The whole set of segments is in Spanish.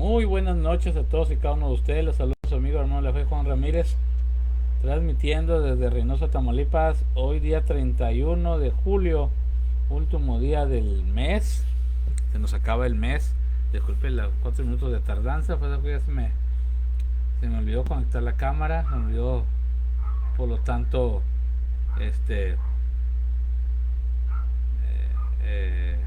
Muy buenas noches a todos y cada uno de ustedes. Les saluda su amigo hermano de la fe Juan Ramírez, transmitiendo desde Reynosa, Tamaulipas, hoy día 31 de julio, último día del mes. Se nos acaba el mes. Disculpe los 4 minutos de tardanza, pues ya se me olvidó conectar la cámara, se me olvidó, por lo tanto, este, eh,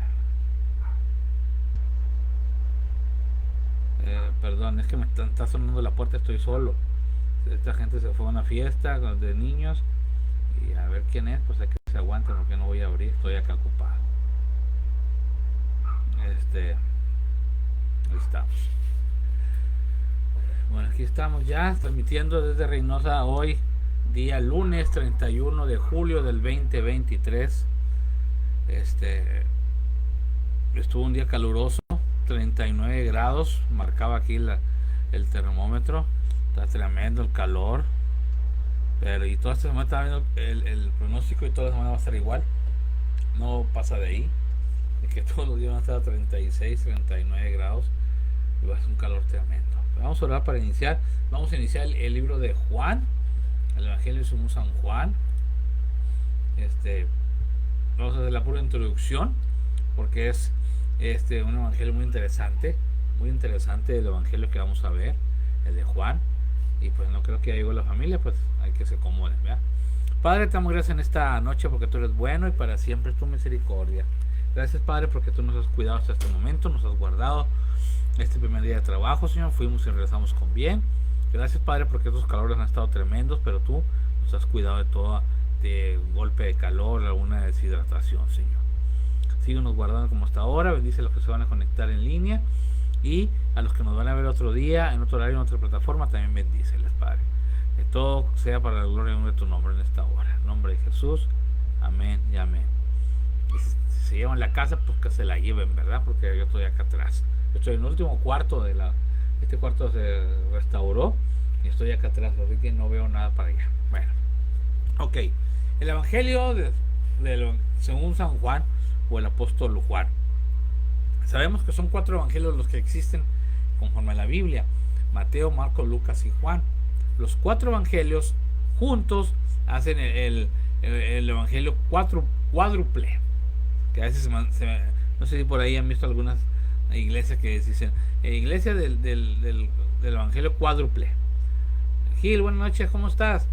perdón, es que está sonando la puerta, estoy solo. Esta gente se fue a una fiesta de niños y a ver quién es, pues hay que se aguante porque no voy a abrir, estoy acá ocupado. Ahí estamos. Bueno, aquí estamos ya transmitiendo desde Reynosa hoy, día lunes 31 de julio del 2023. Estuvo un día caluroso, 39 grados, marcaba aquí el termómetro. Está tremendo el calor. Pero y toda esta semana está viendo el pronóstico y toda la semana va a estar igual. No pasa de ahí. De que todos los días van a estar a 36, 39 grados. Y va a ser un calor tremendo. Pero vamos a orar para iniciar. Vamos a iniciar el libro de Juan. El Evangelio según San Juan. Vamos a hacer la pura introducción. Porque es un evangelio muy interesante. Muy interesante el evangelio que vamos a ver. El de Juan. Y pues no creo que ya llegó la familia. Pues hay que se acomoden, ¿verdad? Padre, te damos gracias en esta noche porque tú eres bueno y para siempre es tu misericordia. Gracias, Padre, porque tú nos has cuidado hasta este momento, nos has guardado este primer día de trabajo, Señor. Fuimos y regresamos con bien. Gracias, Padre, porque estos calores han estado tremendos, pero tú nos has cuidado de todo, de golpe de calor, alguna deshidratación, Señor. Síguenos guardando como hasta ahora. Bendice a los que se van a conectar en línea y a los que nos van a ver otro día, en otro horario, en otra plataforma, también bendíceles, Padre. Que todo sea para la gloria y honra de tu nombre en esta hora. En nombre de Jesús, amén y amén. Y si se llevan la casa, pues que se la lleven, ¿verdad? Porque yo estoy acá atrás. Yo estoy en el último cuarto de la... Este cuarto se restauró y estoy acá atrás, así que no veo nada para allá. Bueno, ok. El Evangelio según San Juan o el apóstol Juan. Sabemos que son 4 evangelios los que existen conforme a la Biblia: Mateo, Marcos, Lucas y Juan. Los 4 evangelios juntos hacen el evangelio cuádruple. Que a veces no sé si por ahí han visto algunas iglesias que dicen iglesia del evangelio cuádruple. Gil, buenas noches, ¿cómo estás?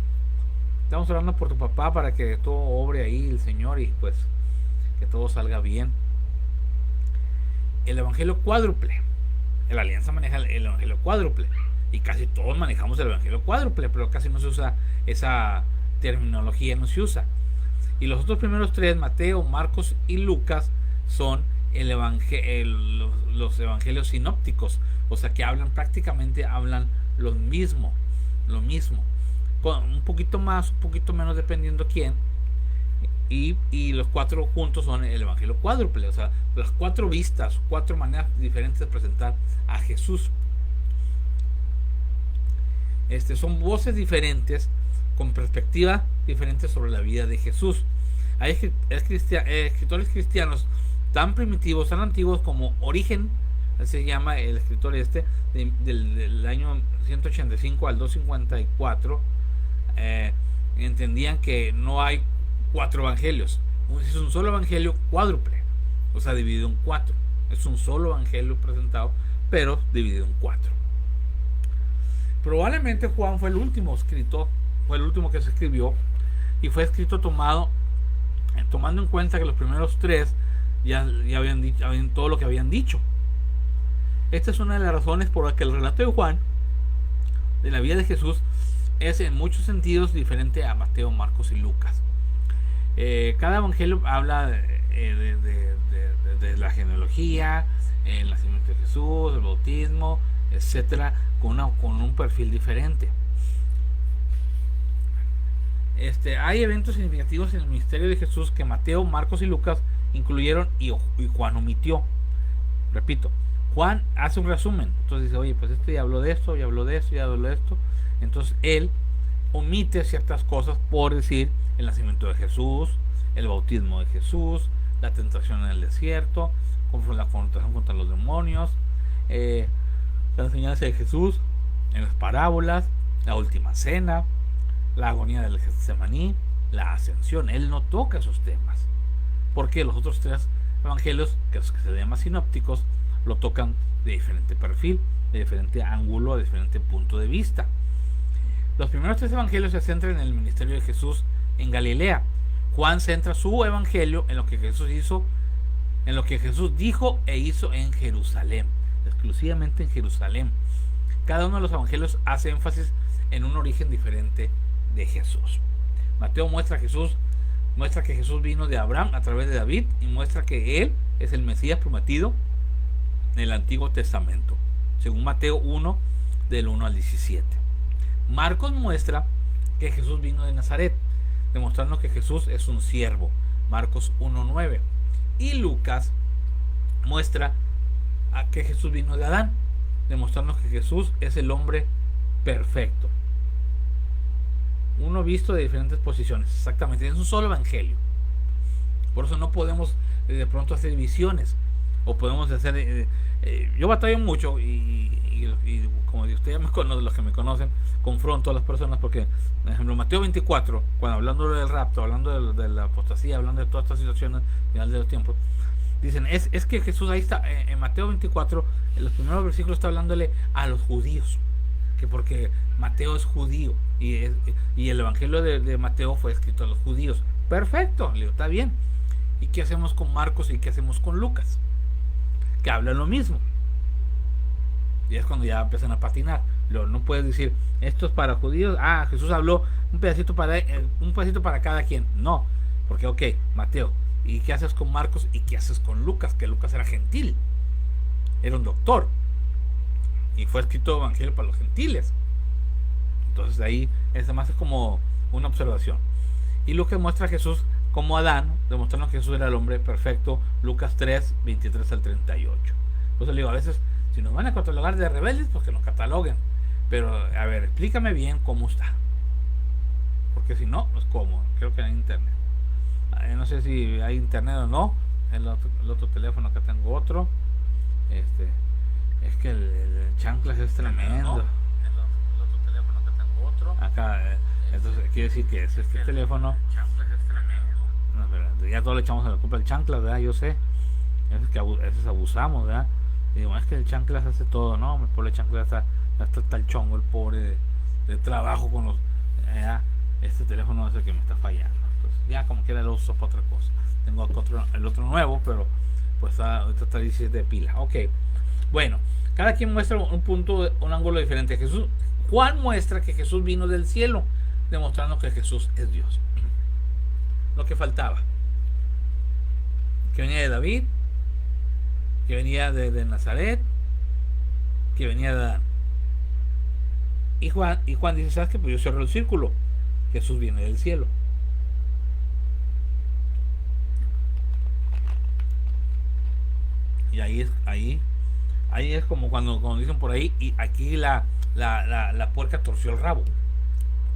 Estamos orando por tu papá para que todo obre ahí el Señor y pues que todo salga bien. El evangelio cuádruple. La alianza maneja el evangelio cuádruple. Y casi todos manejamos el evangelio cuádruple, pero casi no se usa esa terminología, no se usa. Y los otros primeros 3, Mateo, Marcos y Lucas, son los evangelios sinópticos. O sea que prácticamente hablan lo mismo. Con un poquito más, un poquito menos, dependiendo quién. Y los 4 juntos son el evangelio cuádruple, o sea, las 4 vistas, 4 maneras diferentes de presentar a Jesús. Son voces diferentes con perspectiva diferente sobre la vida de Jesús. Hay escritores cristianos tan primitivos, tan antiguos como Origen, se llama el escritor del año 185 al 254, entendían que no hay 4 evangelios. Es un solo evangelio cuádruple, o sea, dividido en 4. Es un solo evangelio presentado, pero dividido en 4. Probablemente Juan fue el último escrito, fue el último que se escribió, y fue escrito tomando en cuenta que los primeros 3 ya habían dicho todo lo que habían dicho. Esta es una de las razones por las que el relato de Juan de la vida de Jesús es en muchos sentidos diferente a Mateo, Marcos y Lucas. Cada evangelio habla de la genealogía, el nacimiento de Jesús, el bautismo, etcétera, con un perfil diferente. Hay eventos significativos en el ministerio de Jesús que Mateo, Marcos y Lucas incluyeron y Juan omitió. Repito, Juan hace un resumen, entonces dice, oye, pues ya habló de esto, ya habló de esto, ya habló de esto. Entonces él omite ciertas cosas, por decir el nacimiento de Jesús, el bautismo de Jesús, la tentación en el desierto, la confrontación contra los demonios, la enseñanza de Jesús en las parábolas, la última cena, la agonía del Getsemaní, la ascensión. Él no toca esos temas, porque los otros tres evangelios, que se llaman sinópticos, lo tocan de diferente perfil, de diferente ángulo, de diferente punto de vista. Los primeros tres evangelios se centran en el ministerio de Jesús en Galilea. Juan centra su evangelio en lo que Jesús hizo, en lo que Jesús dijo e hizo en Jerusalén, exclusivamente en Jerusalén. Cada uno de los evangelios hace énfasis en un origen diferente de Jesús. Mateo muestra que Jesús vino de Abraham a través de David, y muestra que él es el Mesías prometido en el Antiguo Testamento, según Mateo 1, del 1 al 17. Marcos muestra que Jesús vino de Nazaret, demostrando que Jesús es un siervo, Marcos 1:9. Y Lucas muestra que Jesús vino de Adán, demostrando que Jesús es el hombre perfecto. Uno visto de diferentes posiciones, exactamente, es un solo evangelio. Por eso no podemos de pronto hacer visiones, o podemos hacer... yo batallo mucho y como ustedes me conocen, los que me conocen, confronto a las personas, porque, por ejemplo, Mateo 24, cuando hablando del rapto, hablando de la apostasía, hablando de todas estas situaciones final de los tiempos, dicen, es que Jesús ahí está, en Mateo 24, en los primeros versículos está hablándole a los judíos, que porque Mateo es judío, y el evangelio de Mateo fue escrito a los judíos. Perfecto, le digo, está bien. ¿Y qué hacemos con Marcos y qué hacemos con Lucas? Que hablan lo mismo. Y es cuando ya empiezan a patinar. No puedes decir, esto es para judíos. Jesús habló un pedacito para cada quien. No, porque ok, Mateo, ¿y qué haces con Marcos y qué haces con Lucas? Que Lucas era gentil, era un doctor, y fue escrito evangelio para los gentiles. Entonces ahí es más como una observación. Y Lucas muestra a Jesús como Adán, demostrando que Jesús era el hombre perfecto, Lucas 3, 23 al 38. Entonces le digo, a veces, si nos van a catalogar de rebeldes, pues que nos cataloguen. Pero, a ver, explícame bien cómo está. Porque si no, pues cómo. Creo que hay internet. No sé si hay internet o no. El otro teléfono, acá tengo otro. Es que el chanclas es tremendo. El otro teléfono, acá tengo otro. Acá, entonces quiere decir que este teléfono... No, ya todos le echamos a la culpa al chanclas, ¿verdad? Yo sé. Es que a veces abusamos, ¿verdad? Y digo, es que el chanclas hace todo, ¿no? El pobre chanclas está el chongo, el pobre de trabajo con los... este teléfono es el que me está fallando. Entonces, ya como quiera lo uso para otra cosa. Tengo el otro nuevo, pero pues ahorita está 17 de pila. Ok. Bueno, cada quien muestra un ángulo diferente. Juan muestra que Jesús vino del cielo, demostrando que Jesús es Dios. Lo que faltaba, que venía de David, que venía de Nazaret, que venía de Adán. Y Juan dice, ¿sabes qué? Pues yo cierro el círculo. Jesús viene del cielo. Y ahí es como cuando dicen por ahí, y aquí la puerca torció el rabo,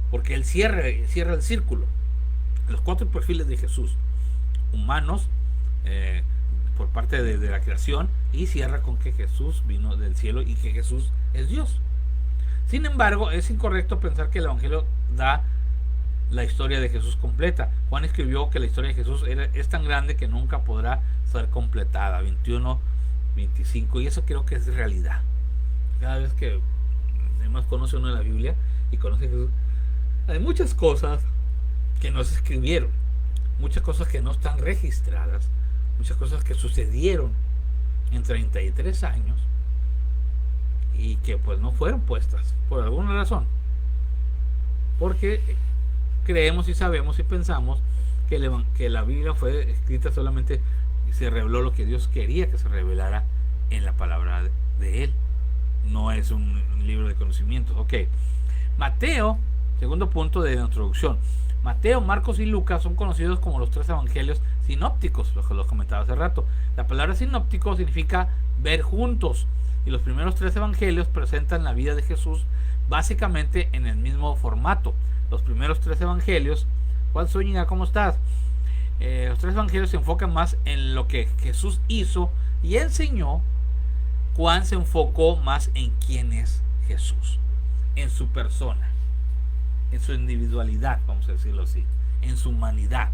porque él cierra el círculo. Los cuatro perfiles de Jesús, humanos, por parte de la creación, y cierra con que Jesús vino del cielo y que Jesús es Dios. Sin embargo, es incorrecto pensar que el evangelio da la historia de Jesús completa. Juan escribió que la historia de Jesús es tan grande que nunca podrá ser completada, 21, 25, y eso creo que es realidad. Cada vez que además conoce uno de la Biblia y conoce a Jesús, hay muchas cosas que no se escribieron, muchas cosas que no están registradas, muchas cosas que sucedieron en 33 años y que pues no fueron puestas por alguna razón, porque creemos y sabemos y pensamos que la Biblia fue escrita solamente y se reveló lo que Dios quería que se revelara en la palabra de Él. No es un libro de conocimientos. Ok, Mateo, segundo punto de la introducción. Mateo, Marcos y Lucas son conocidos como los tres evangelios sinópticos, lo que los comentaba hace rato. La palabra sinóptico significa ver juntos, y los primeros tres evangelios presentan la vida de Jesús básicamente en el mismo formato. Los primeros tres evangelios, Juan Zúñiga, ¿cómo estás? Los tres evangelios se enfocan más en lo que Jesús hizo y enseñó Juan se enfocó más en quién es Jesús, en su persona, en su individualidad, vamos a decirlo así, en su humanidad.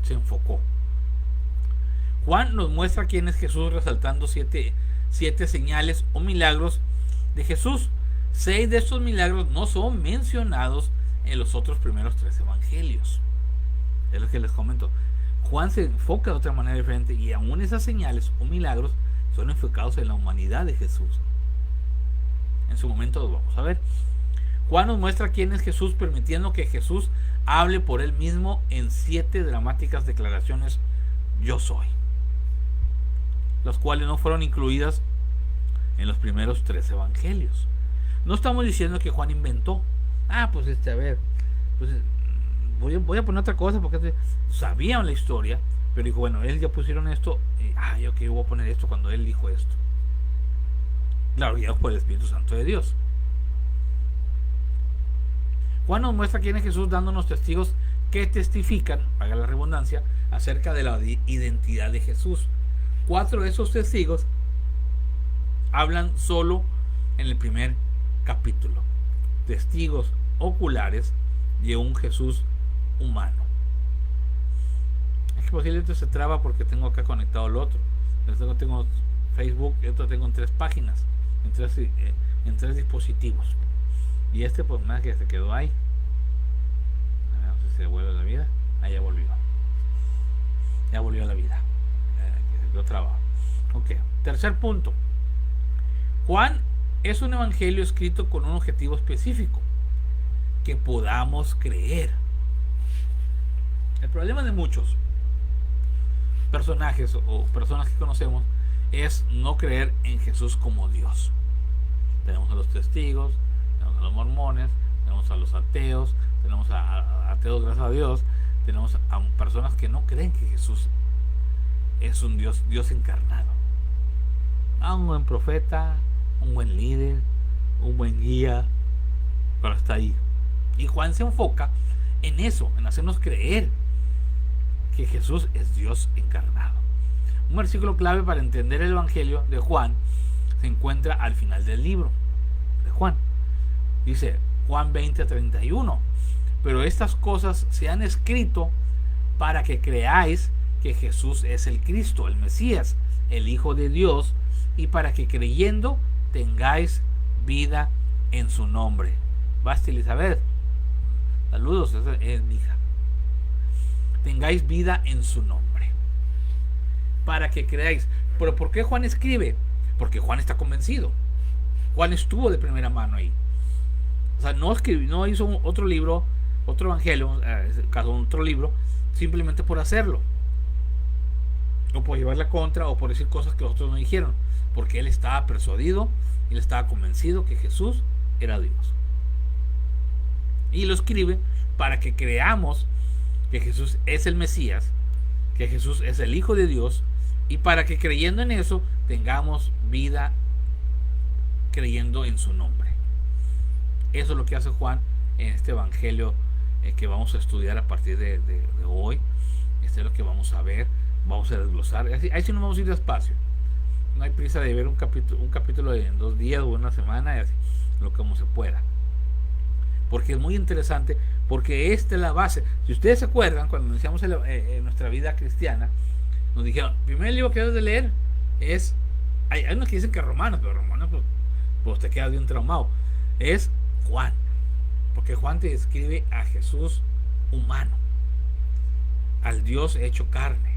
Se enfocó. Juan nos muestra quién es Jesús resaltando siete señales o milagros de Jesús. 6 de estos milagros no son mencionados en los otros primeros 3 evangelios. Es lo que les comento. Juan se enfoca de otra manera diferente y aún esas señales o milagros son enfocados en la humanidad de Jesús. En su momento lo vamos a ver. Juan nos muestra quién es Jesús, permitiendo que Jesús hable por él mismo en 7 dramáticas declaraciones yo soy, las cuales no fueron incluidas en los primeros 3 evangelios. No estamos diciendo que Juan inventó. Pues a ver, pues voy a poner otra cosa porque sabían la historia, pero dijo, bueno, él ya pusieron esto, yo que voy a poner esto cuando él dijo esto. Claro, guiados por el Espíritu Santo de Dios. Juan nos muestra quién es Jesús dándonos testigos que testifican, paga la redundancia, acerca de la identidad de Jesús. 4 de esos testigos hablan solo en el primer capítulo. Testigos oculares de un Jesús humano. Es que posiblemente se traba porque tengo acá conectado el otro. Tengo Facebook y otro tengo en 3 páginas, en 3 dispositivos. Y pues más que se quedó ahí. A ver si se vuelve a la vida. Ya volvió. Ya volvió a la vida. Que se quedó trabado. Ok. Tercer punto. Juan es un evangelio escrito con un objetivo específico: que podamos creer. El problema de muchos personajes o personas que conocemos es no creer en Jesús como Dios. Tenemos a los testigos, tenemos a los mormones, tenemos a los ateos, tenemos a ateos, gracias a Dios, tenemos a personas que no creen que Jesús es un Dios encarnado. Un buen profeta, un buen líder, un buen guía, pero está ahí. Y Juan se enfoca en eso, en hacernos creer que Jesús es Dios encarnado. Un versículo clave para entender el evangelio de Juan se encuentra al final del libro de Juan. Dice Juan 20:31: pero estas cosas se han escrito para que creáis que Jesús es el Cristo, el Mesías, el Hijo de Dios, y para que creyendo tengáis vida en su nombre. Basti Elizabeth, saludos, es mi hija. Tengáis vida en su nombre, para que creáis. Pero ¿por qué Juan escribe? Porque Juan está convencido. Juan estuvo de primera mano ahí. O sea, no hizo otro libro, otro evangelio, otro libro, simplemente por hacerlo, o por llevar la contra, o por decir cosas que los otros no dijeron, porque él estaba persuadido y él estaba convencido que Jesús era Dios. Y lo escribe para que creamos que Jesús es el Mesías, que Jesús es el Hijo de Dios, y para que creyendo en eso tengamos vida creyendo en su nombre. Eso es lo que hace Juan en este evangelio que vamos a estudiar a partir de hoy. Este es lo que vamos a ver, vamos a desglosar. Ahí sí nos vamos a ir despacio. No hay prisa de ver un capítulo en 2 días o una semana, y así, lo que como se pueda. Porque es muy interesante, porque esta es la base. Si ustedes se acuerdan, cuando iniciamos nuestra vida cristiana, nos dijeron, el primer libro que debes de leer es, hay unos que dicen que Romanos, pero Romanos pues te quedas bien traumado, es Juan, porque Juan te describe a Jesús humano, al Dios hecho carne.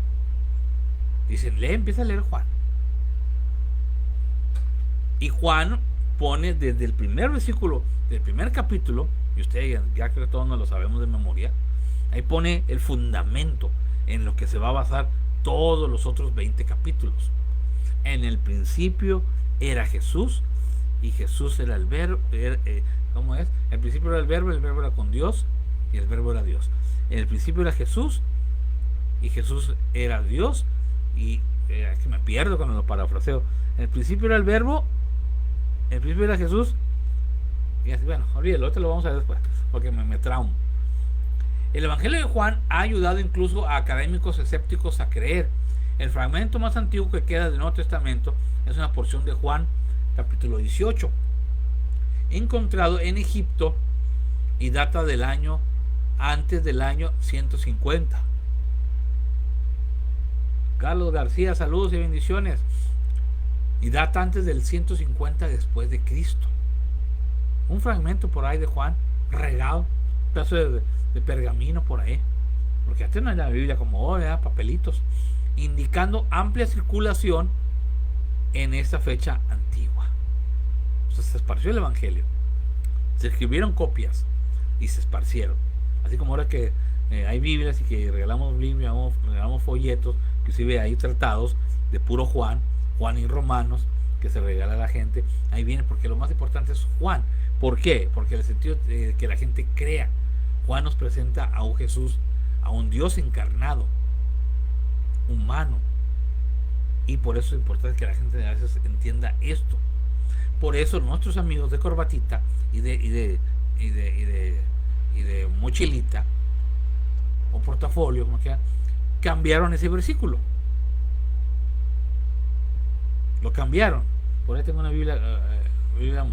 Dicen, empieza a leer Juan. Y Juan pone desde el primer versículo del primer capítulo, y ustedes ya creo que todos nos lo sabemos de memoria, ahí pone el fundamento en lo que se va a basar todos los otros 20 capítulos. En el principio era Jesús, y Jesús era el verbo. ¿Cómo es? El principio era el verbo era con Dios, y el verbo era Dios. En el principio era Jesús, y Jesús era Dios, y es que me pierdo cuando lo parafraseo. En el principio era el verbo, en el principio era Jesús, y así, bueno, olvídalo, te lo vamos a ver después, porque me traumo. El evangelio de Juan ha ayudado incluso a académicos escépticos a creer, El fragmento más antiguo que queda del Nuevo Testamento es una porción de Juan, capítulo 18, encontrado en Egipto y data del año antes del año 150. Carlos García, saludos y bendiciones. Y data antes del 150 después de Cristo. Un fragmento por ahí de Juan, regado, un pedazo de pergamino por ahí, porque antes no era la Biblia como hoy, papelitos, indicando amplia circulación en esta fecha antigua. O sea, se esparció el Evangelio, se escribieron copias y se esparcieron. Así como ahora que hay Biblias y que regalamos folletos, inclusive hay tratados de puro Juan y Romanos, que se regala a la gente. Ahí viene, porque lo más importante es Juan. ¿Por qué? Porque en el sentido de que la gente crea. Juan nos presenta a un Jesús, a un Dios encarnado, humano. Y por eso es importante que la gente a veces entienda esto. Por eso nuestros amigos de corbatita y de mochilita o portafolio, como que cambiaron ese versículo. Lo cambiaron. Por ahí tengo una Biblia de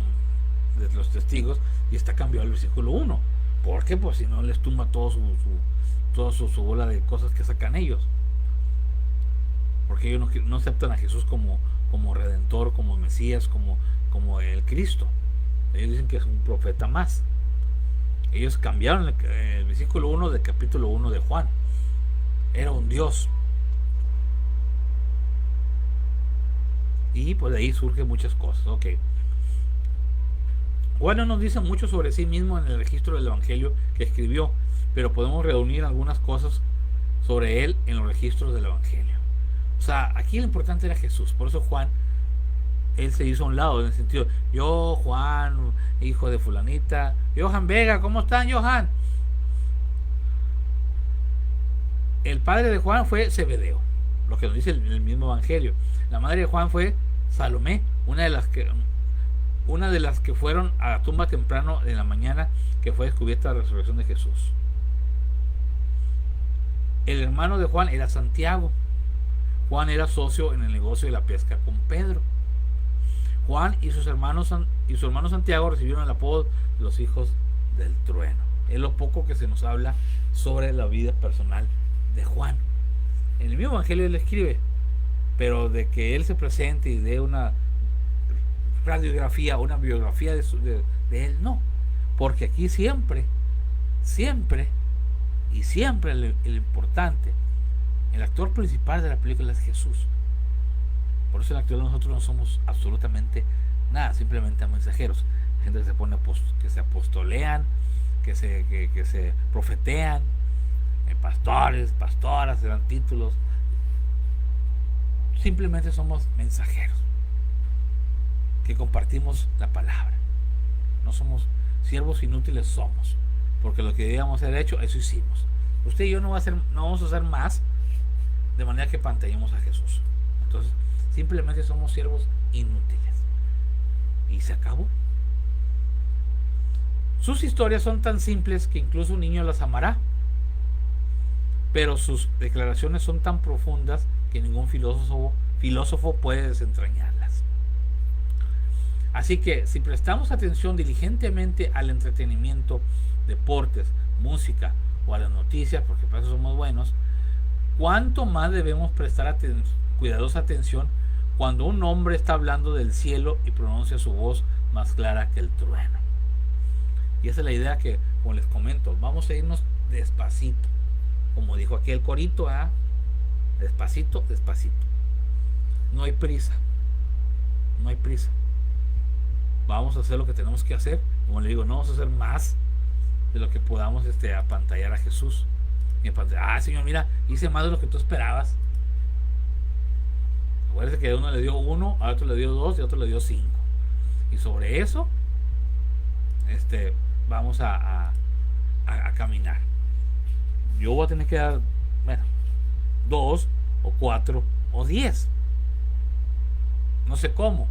los testigos y está cambiado el versículo 1. ¿Por qué? Pues si no les tumba toda su bola de cosas que sacan ellos. Porque ellos no aceptan a Jesús como redentor, como Mesías, como el Cristo. Ellos dicen que es un profeta más. Ellos cambiaron el versículo 1 del capítulo 1 de Juan. Era un Dios. Y pues de ahí surgen muchas cosas. Ok. Juan no nos dice mucho sobre sí mismo en el registro del Evangelio que escribió, pero podemos reunir algunas cosas sobre él en los registros del Evangelio. O sea, aquí lo importante era Jesús. Por eso Juan, él se hizo a un lado, en el sentido, yo, Juan, hijo de fulanita, Johan Vega, ¿cómo están, Johan? El padre de Juan fue Zebedeo, lo que nos dice el mismo Evangelio. La madre de Juan fue Salomé, una de las que fueron a la tumba temprano en la mañana que fue descubierta la resurrección de Jesús. El hermano de Juan era Santiago. Juan era socio en el negocio de la pesca con Pedro. Juan y su hermano Santiago recibieron el apodo de los hijos del trueno. Es lo poco que se nos habla sobre la vida personal de Juan. En el mismo Evangelio él escribe, pero de que él se presente y dé una radiografía, una biografía de él, no. Porque aquí siempre el importante, el actor principal de la película es Jesús. Por eso el actor de nosotros no somos absolutamente nada, simplemente mensajeros. Gente que se apostolean, que se profetean, pastores, pastoras, se dan títulos. Simplemente somos mensajeros que compartimos la palabra. No somos siervos inútiles, somos, porque lo que debíamos haber hecho, eso hicimos. Usted y yo no vamos a hacer más, de manera que pantallemos a Jesús. Entonces simplemente somos siervos inútiles y se acabó. Sus historias son tan simples que incluso un niño las amará, pero sus declaraciones son tan profundas que ningún filósofo puede desentrañarlas. Así que si prestamos atención diligentemente al entretenimiento, deportes, música o a las noticias, porque para eso somos buenos, ¿cuánto más debemos prestar cuidadosa atención cuando un hombre está hablando del cielo y pronuncia su voz más clara que el trueno? Y esa es la idea que, como les comento, vamos a irnos despacito, como dijo aquí el corito, despacito, despacito. No hay prisa, vamos a hacer lo que tenemos que hacer. Como le digo, no vamos a hacer más de lo que podamos apantallar a Jesús. Señor, mira, hice más de lo que tú esperabas. Acuérdense que a uno le dio 1, a otro le dio 2 y a otro le dio 5. Y sobre eso vamos a caminar. Yo voy a tener que dar 2 o 4 o 10. No sé cómo,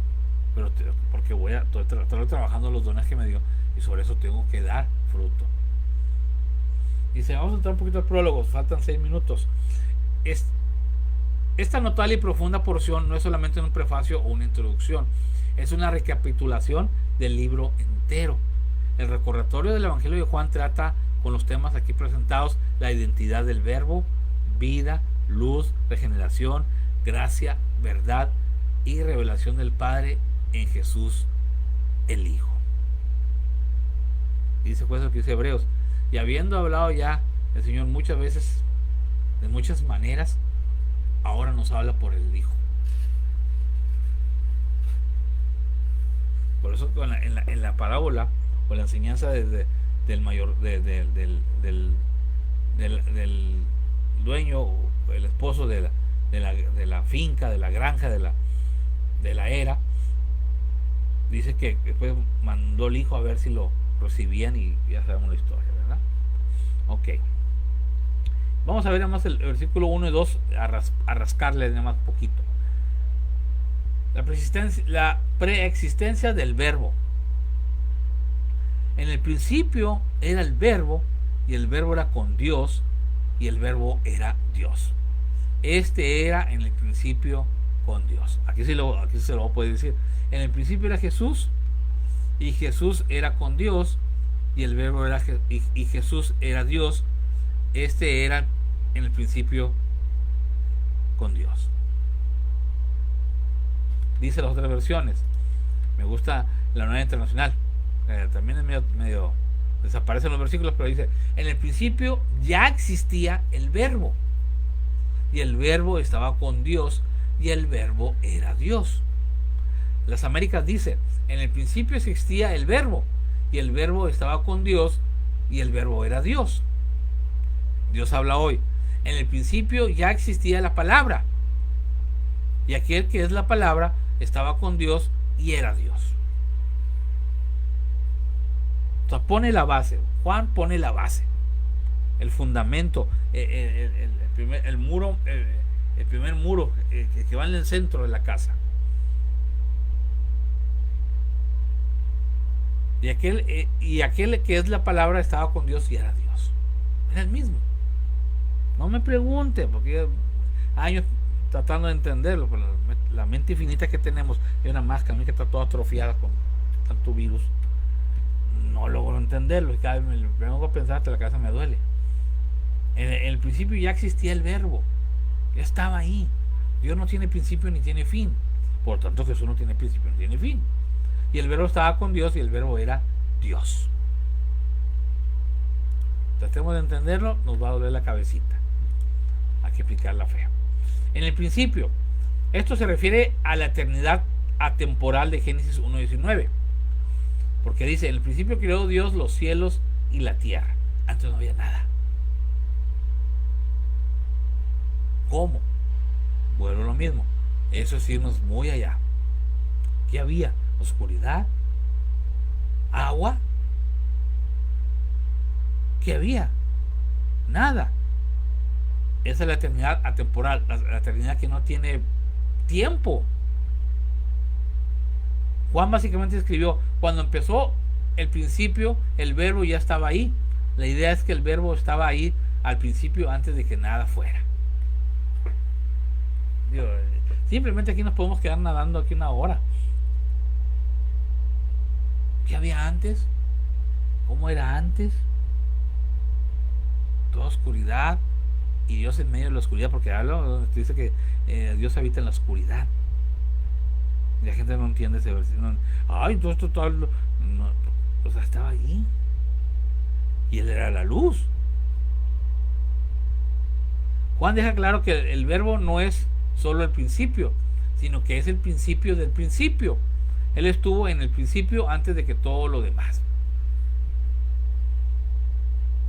pero porque estoy trabajando los dones que me dio, y sobre eso tengo que dar fruto. Dice, vamos a entrar un poquito al prólogo, faltan 6 minutos. Esta notable y profunda porción no es solamente un prefacio o una introducción, es una recapitulación del libro entero. El recordatorio del Evangelio de Juan trata con los temas aquí presentados: la identidad del Verbo, vida, luz, regeneración, gracia, verdad y revelación del Padre en Jesús el Hijo. Y dice pues lo que dice Hebreos: y habiendo hablado ya el Señor muchas veces, de muchas maneras, ahora nos habla por el Hijo. Por eso en la parábola o la enseñanza del mayor del dueño, el esposo de la finca, de la granja, de la era, dice que después mandó el hijo a ver si lo recibían, y ya sabemos la historia, ¿verdad? Ok. Vamos a ver además el versículo 1 y 2, a rascarle nada más poquito. La preexistencia del verbo. En el principio era el verbo, y el verbo era con Dios, y el verbo era Dios. Este era en el principio con Dios. Aquí se lo puede decir. En el principio era Jesús, y Jesús era con Dios, y el verbo era y Jesús era Dios. Este era en el principio con Dios. Dice las otras versiones. Me gusta la Nueva Internacional. También es medio desaparecen los versículos, pero dice: en el principio ya existía el verbo, y el verbo estaba con Dios, y el verbo era Dios. Las Américas dice: en el principio existía el verbo, y el verbo estaba con Dios, y el verbo era Dios. Dios habla hoy: en el principio ya existía la palabra, y aquel que es la palabra estaba con Dios y era Dios. O sea, pone la base. Juan pone la base, el fundamento, el primer muro que va en el centro de la casa. Y aquel que es la palabra estaba con Dios y era Dios. Era el mismo. No me pregunte, porque años tratando de entenderlo, pero la mente infinita que tenemos, y una máscara que está toda atrofiada con tanto virus, no logro entenderlo, y cada vez me vengo a pensar hasta la cabeza me duele. En el principio ya existía el verbo, ya estaba ahí. Dios no tiene principio ni tiene fin, por tanto Jesús no tiene principio ni tiene fin. Y el verbo estaba con Dios, y el verbo era Dios. Tratemos de entenderlo, nos va a doler la cabecita. Hay que explicar la fe. En el principio, esto se refiere a la eternidad atemporal de Génesis 1:19, porque dice: en el principio creó Dios los cielos y la tierra. Antes no había nada. ¿Cómo? Bueno, lo mismo. Eso es irnos muy allá. ¿Qué había? Oscuridad, agua. ¿Qué había? Nada. Esa es la eternidad atemporal, la eternidad que no tiene tiempo. Juan básicamente escribió: cuando empezó el principio, el verbo ya estaba ahí. La idea es que el verbo estaba ahí al principio, antes de que nada fuera. Dios, simplemente aquí nos podemos quedar nadando aquí una hora. ¿Qué había antes? ¿Cómo era antes? Toda oscuridad, y Dios en medio de la oscuridad, porque habla donde dice que Dios habita en la oscuridad. Y la gente no entiende ese versículo. Ay, todo esto tal. No, o sea, estaba allí. Y él era la luz. Juan deja claro que el verbo no es solo el principio, sino que es el principio del principio. Él estuvo en el principio antes de que todo lo demás.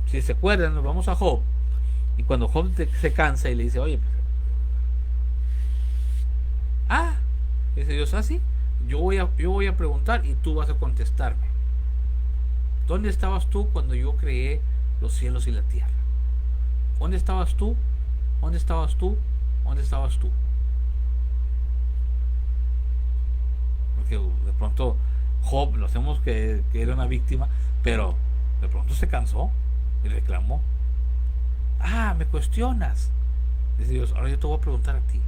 Si se acuerdan, nos vamos a Job. Y cuando Job se cansa y le dice: oye, dice Dios: así, yo voy a preguntar y tú vas a contestarme. ¿Dónde estabas tú cuando yo creé los cielos y la tierra? ¿Dónde estabas tú? ¿Dónde estabas tú? ¿Dónde estabas tú? Porque de pronto Job, lo hacemos que era una víctima, pero de pronto se cansó y reclamó: me cuestionas. Dice Dios: ahora yo te voy a preguntar a ti.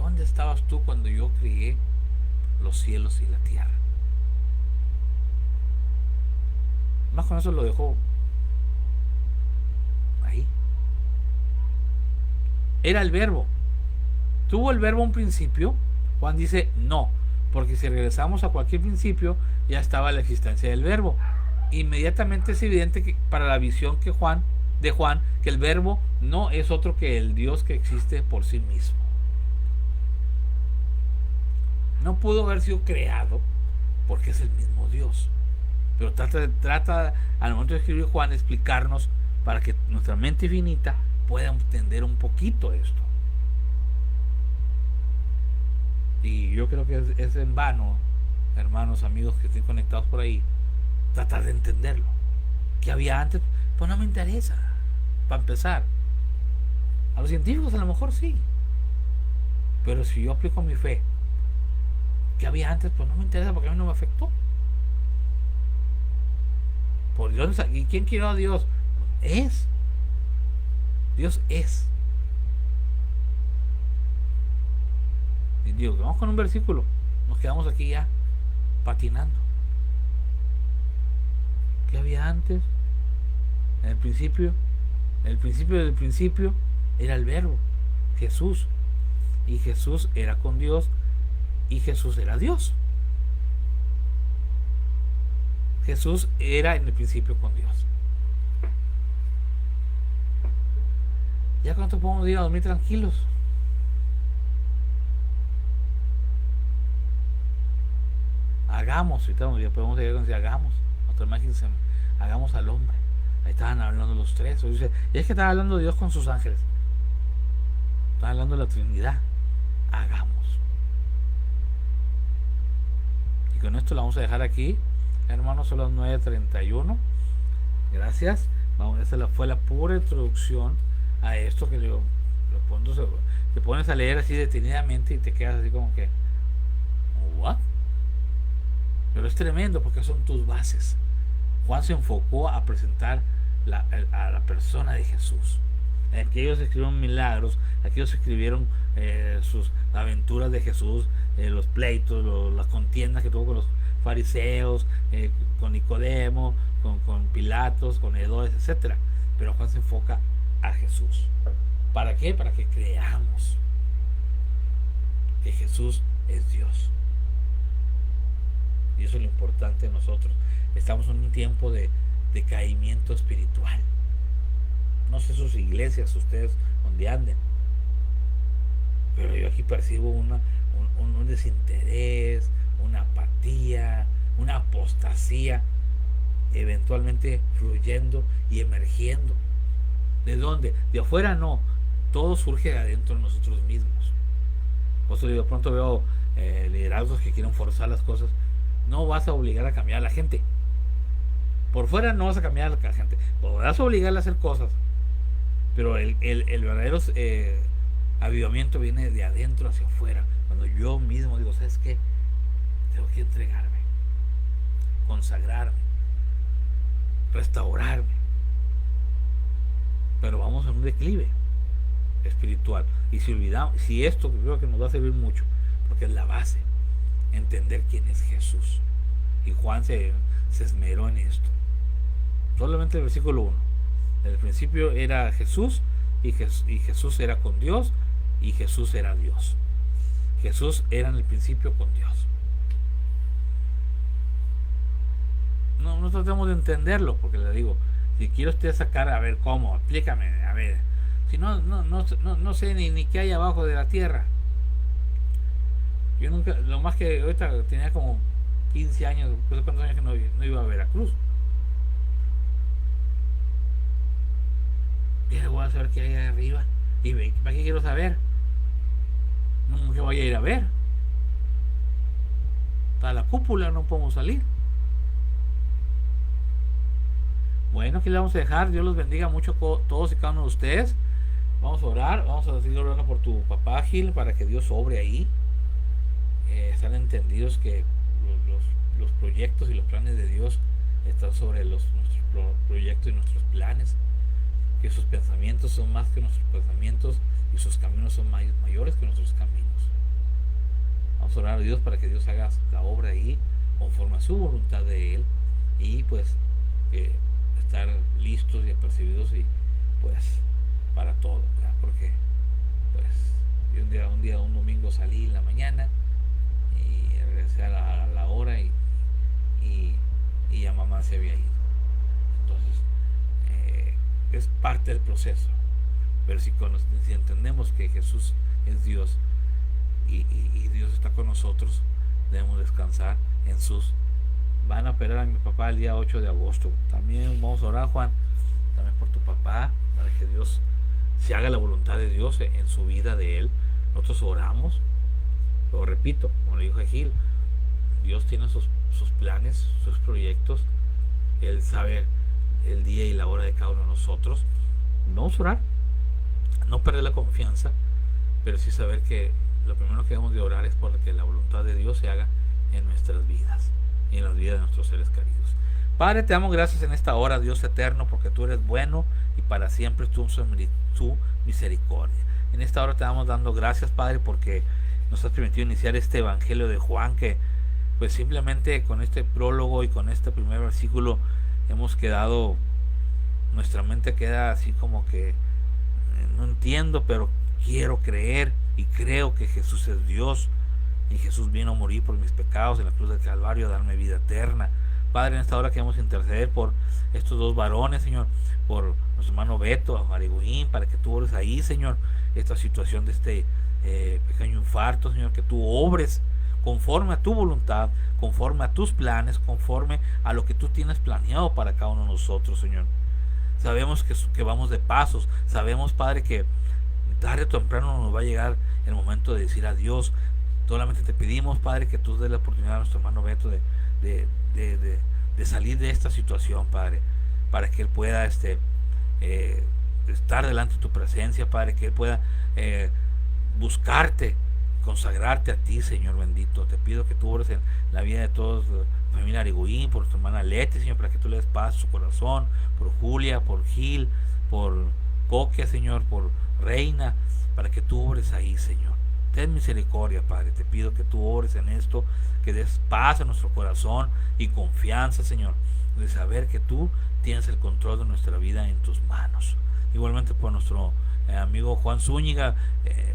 ¿dónde estabas tú cuando yo crié los cielos y la tierra? Más con eso lo dejó ahí. Era el verbo. ¿Tuvo el verbo un principio? Juan dice no, porque si regresamos a cualquier principio ya estaba la existencia del verbo. Inmediatamente es evidente que para la visión de Juan, que el verbo no es otro que el Dios que existe por sí mismo. No pudo haber sido creado porque es el mismo Dios. Pero trata al momento de escribir Juan explicarnos para que nuestra mente finita pueda entender un poquito esto. Y yo creo que es en vano, hermanos, amigos que estén conectados por ahí, tratar de entenderlo. ¿Qué había antes? Pues no me interesa, para empezar. A los científicos a lo mejor sí. Pero si yo aplico mi fe, ¿qué había antes? Pues no me interesa porque a mí no me afectó. Por Dios, ¿y quién creó a Dios? Es. Dios es. Y digo, vamos con un versículo. Nos quedamos aquí ya patinando. ¿Qué había antes? En el principio del principio era el verbo, Jesús. Y Jesús era con Dios y Jesús era Dios. Jesús era en el principio con Dios. Ya cuánto podemos ir a dormir tranquilos. Hagamos, ahorita ya podemos ir a decir hagamos. Otra imagen, hagamos al hombre. Ahí estaban hablando los tres. Y es que estaba hablando Dios con sus ángeles. Estaba hablando de la Trinidad. Hagamos. Y con esto lo vamos a dejar aquí. Hermanos, son las 9:31. Gracias. Vamos, esa fue la pura introducción a esto que te pones a leer así detenidamente y te quedas así como que ¿what? Pero es tremendo porque son tus bases. Juan se enfocó a presentar a la persona de Jesús. Aquellos escribieron milagros, aquellos escribieron sus aventuras de Jesús, los pleitos, las contiendas que tuvo con los fariseos, con Nicodemo, con Pilatos, con Herodes, etc. Pero Juan se enfoca a Jesús. ¿Para qué? Para que creamos que Jesús es Dios. Y eso es lo importante de nosotros. Estamos en un tiempo de decaimiento espiritual. No sé sus iglesias, ustedes donde anden, pero yo aquí percibo un desinterés, una apatía, una apostasía, eventualmente fluyendo y emergiendo. ¿De dónde? De afuera no, todo surge de adentro de nosotros mismos. Por eso de pronto veo liderazgos que quieren forzar las cosas. No vas a obligar a cambiar a la gente. Por fuera no vas a cambiar a la gente. Podrás obligarle a hacer cosas. Pero el verdadero avivamiento viene de adentro hacia afuera. Cuando yo mismo digo, ¿sabes qué? Tengo que entregarme, consagrarme, restaurarme. Pero vamos en un declive espiritual. Y si olvidamos, si esto creo que nos va a servir mucho, porque es la base, entender quién es Jesús. Y Juan se esmeró en esto. Solamente el versículo 1. En el principio era Jesús y Jesús era con Dios y Jesús era Dios. Jesús era en el principio con Dios. No tratemos de entenderlo, porque le digo, si quiero usted sacar, a ver cómo, explícame, a ver. Si no sé ni qué hay abajo de la tierra. Yo nunca, lo más que ahorita tenía como 15 años, no sé cuántos años que no iba a Veracruz. Y voy a saber qué hay ahí arriba. ¿Y para qué quiero saber? No que vaya a ir a ver. Para la cúpula no podemos salir. Bueno, aquí le vamos a dejar. Dios los bendiga mucho a todos y cada uno de ustedes. Vamos a orar. Vamos a seguir orando por tu papá Gil para que Dios obre ahí. Están entendidos que los proyectos y los planes de Dios están sobre nuestros proyectos y nuestros planes. Que sus pensamientos son más que nuestros pensamientos y sus caminos son mayores que nuestros caminos. Vamos a orar a Dios para que Dios haga la obra ahí conforme a su voluntad de Él, y pues estar listos y apercibidos y pues para todo, ¿verdad? Porque pues yo un domingo salí en la mañana y regresé a la hora y, y ya mamá se había ido. Entonces es parte del proceso. Pero si entendemos que Jesús es Dios y Dios está con nosotros, debemos descansar en sus... Van a operar a mi papá el día 8 de agosto. También vamos a orar, Juan, también por tu papá, para que Dios se haga la voluntad de Dios en su vida de él. Nosotros oramos, lo repito, como le dijo Gil, Dios tiene sus planes, sus proyectos. Él sabe el día y la hora de cada uno de nosotros. Vamos a orar, no perder la confianza, pero sí saber que lo primero que debemos de orar es por que la voluntad de Dios se haga en nuestras vidas y en las vidas de nuestros seres queridos. Padre, te damos gracias en esta hora, Dios eterno, porque tú eres bueno y para siempre tu misericordia. En esta hora te damos dando gracias, Padre, porque nos has permitido iniciar este Evangelio de Juan, que pues simplemente con este prólogo y con este primer versículo hemos quedado, nuestra mente queda así como que no entiendo, pero quiero creer y creo que Jesús es Dios y Jesús vino a morir por mis pecados en la cruz del Calvario, a darme vida eterna. Padre, en esta hora queremos interceder por estos dos varones, Señor, por nuestro hermano Beto, a Mariguín, para que tú ores ahí, Señor, esta situación de este pequeño infarto, Señor, que tú obres conforme a tu voluntad, conforme a tus planes, conforme a lo que tú tienes planeado para cada uno de nosotros, Señor. Sabemos que vamos de pasos, sabemos, Padre, que tarde o temprano nos va a llegar el momento de decir adiós. Solamente te pedimos, Padre, que tú des la oportunidad a nuestro hermano Beto de salir de esta situación, Padre, para que él pueda estar delante de tu presencia, Padre, que él pueda buscarte, consagrarte a ti, Señor bendito. Te pido que tú ores en la vida de todos, la familia Arigüín, por nuestra hermana Leti, Señor, para que tú le des paz a su corazón, por Julia, por Gil, por Coquia, Señor, por Reina, para que tú ores ahí, Señor. Ten misericordia, Padre. Te pido que tú ores en esto, que des paz a nuestro corazón y confianza, Señor, de saber que tú tienes el control de nuestra vida en tus manos. Igualmente por nuestro amigo Juan Zúñiga,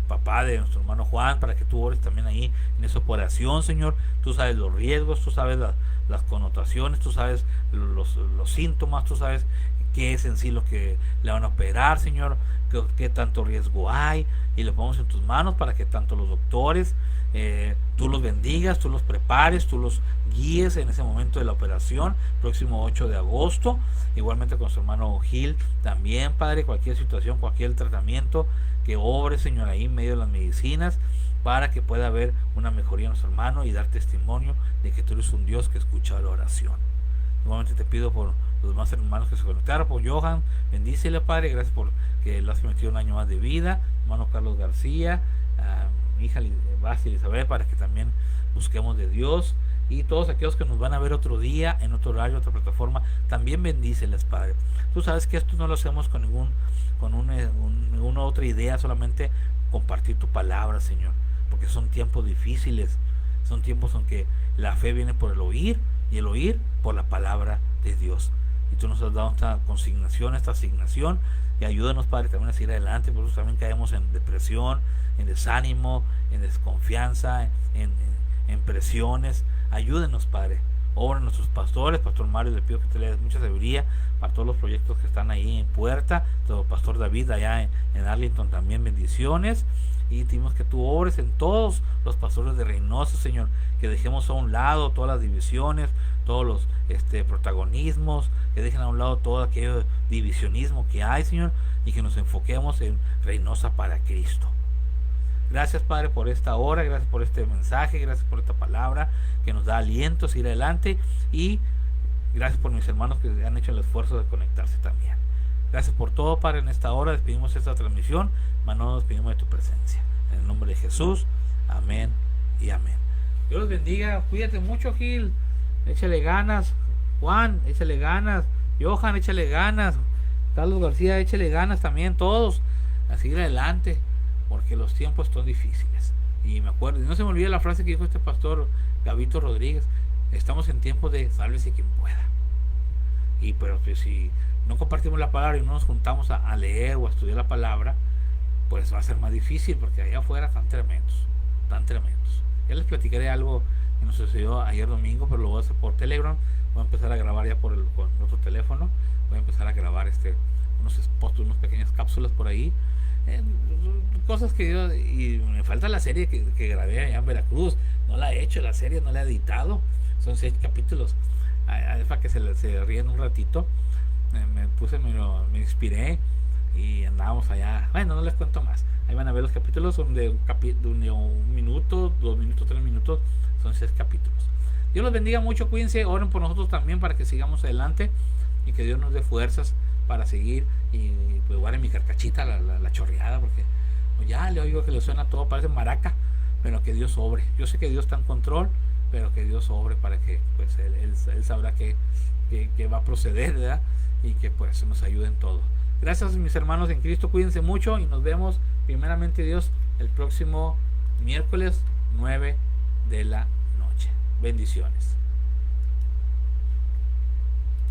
papá de nuestro hermano Juan, para que tú ores también ahí en esa operación, Señor. Tú sabes los riesgos, tú sabes las connotaciones, tú sabes los síntomas, tú sabes qué es en sí lo que le van a operar, Señor, qué tanto riesgo hay, y lo ponemos en tus manos para que tanto los doctores, tú los bendigas, tú los prepares, tú los guíes en ese momento de la operación, próximo 8 de agosto, igualmente con su hermano Gil, también, Padre, cualquier situación, cualquier tratamiento, que obre, Señor, ahí en medio de las medicinas, para que pueda haber una mejoría en nuestro hermano y dar testimonio de que tú eres un Dios que escucha la oración. Igualmente te pido por los demás hermanos que se conectaron, por Johan, bendícele, Padre, gracias por que le has permitido un año más de vida, hermano Carlos García, mi hija Basti Elizabeth, para que también busquemos de Dios, y todos aquellos que nos van a ver otro día, en otro horario, otra plataforma, también bendíceles, Padre. Tú sabes que esto no lo hacemos con ninguna otra idea, solamente compartir tu palabra, Señor, porque son tiempos difíciles, son tiempos en que la fe viene por el oír, y el oír por la palabra de Dios. Y tú nos has dado esta consignación, esta asignación, y ayúdanos, Padre, también a seguir adelante, porque nosotros también caemos en depresión, en desánimo, en desconfianza, en presiones. Ayúdenos, Padre. Obra nuestros pastores, Pastor Mario, le pido que te le des mucha sabiduría para todos los proyectos que están ahí en puerta, todo Pastor David allá en Arlington también, bendiciones. Y pedimos que tú obres en todos los pastores de Reynosa, Señor, que dejemos a un lado todas las divisiones, todos los protagonismos, que dejen a un lado todo aquel divisionismo que hay, Señor, y que nos enfoquemos en Reynosa para Cristo. Gracias, Padre, por esta hora, gracias por este mensaje, gracias por esta palabra que nos da aliento a seguir adelante, y gracias por mis hermanos que han hecho el esfuerzo de conectarse también. Gracias por todo, Padre, en esta hora despedimos esta transmisión, mas no nos despedimos de tu presencia. En el nombre de Jesús, amén y amén. Dios los bendiga, cuídate mucho, Gil, échale ganas, Juan, échale ganas, Johan, échale ganas, Carlos García, échale ganas también, todos, a seguir adelante, porque los tiempos son difíciles. Y me acuerdo, y no se me olvida la frase que dijo este pastor Gabito Rodríguez: estamos en tiempo de sálvese quien pueda. Y pero pues, si no compartimos la palabra y no nos juntamos a leer o a estudiar la palabra, pues va a ser más difícil, porque allá afuera están tremendos, tan tremendos. Ya les platicaré algo que nos sucedió ayer domingo, pero lo voy a hacer por Telegram. Voy a empezar a grabar ya con otro teléfono. Voy a empezar a grabar unos spots, unas pequeñas cápsulas por ahí. Eh, Cosas que yo, y me falta la serie que grabé allá en Veracruz. No la he hecho, la serie no la he editado. Son 6 capítulos. Para que se ríen un ratito. Me inspiré y andábamos allá. Bueno, no les cuento más. Ahí van a ver los capítulos, son de un minuto, 2 minutos, 3 minutos. Son 6 capítulos. Dios los bendiga mucho, cuídense, oren por nosotros también para que sigamos adelante y que Dios nos dé fuerzas para seguir. Y pues guarden mi carcachita, la chorreada, porque pues ya le oigo que le suena todo, parece maraca, pero que Dios sobre. Yo sé que Dios está en control, pero que Dios sobre para que pues él sabrá que va a proceder, ¿verdad? Y que pues nos ayude en todo. Gracias, mis hermanos en Cristo, cuídense mucho y nos vemos primeramente Dios el próximo miércoles 9 de la noche. Bendiciones.